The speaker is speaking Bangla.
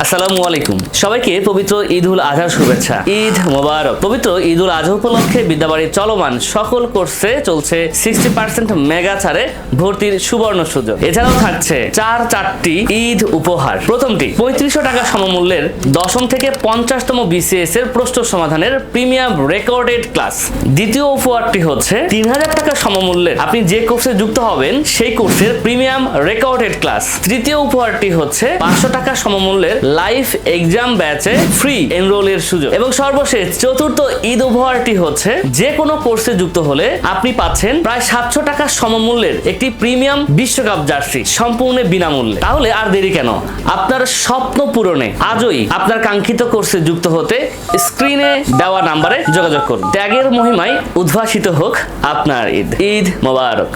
আসসালামু আলাইকুম সবাইকে পবিত্র ঈদ উল আজহার শুভেচ্ছা। ঈদ মোবারক। পবিত্র ঈদ উল আজহা উপলক্ষে বিদ্যাবাড়ির চলমান সকল কোর্সে চলছে 60% মেগা ছাড়ে ভর্তির সুবর্ণ সুযোগ। এছাড়াও থাকছে চারটি ঈদ উপহার। প্রথমটি 3500 টাকা সমমূল্যের দশম থেকে 50তম বিসিএস এর প্রশ্ন সমাধানের প্রিমিয়াম রেকর্ডেড ক্লাস। দ্বিতীয় উপহারটি হচ্ছে 3000 টাকা সমমূল্যের আপনি যে কোর্সে যুক্ত হবেন সেই কোর্সের প্রিমিয়াম রেকর্ডেড ক্লাস। তৃতীয় উপহারটি হচ্ছে 500 টাকা সমমূল্যের লাইভ এক্সাম ব্যাচে ফ্রি এনরোলের সুযোগ। এবং সর্বশেষ চতুর্থ ঈদ উপহারটি হচ্ছে যে কোনো কোর্সে যুক্ত হলে আপনি পাচ্ছেন প্রায় 700 টাকা সমমূল্যের একটি প্রিমিয়াম বিশ্বকাপ জার্সি সম্পূর্ণ বিনামূল্যে। তাহলে আর দেরি কেন, আপনার স্বপ্ন পূরণে আজই আপনার কাঙ্ক্ষিত কোর্সে যুক্ত হতে স্ক্রিনে দেওয়া নাম্বারে যোগাযোগ করুন। ত্যাগের মহিমায় উদ্ভাসিত হোক আপনার ঈদ। ঈদ মোবারক।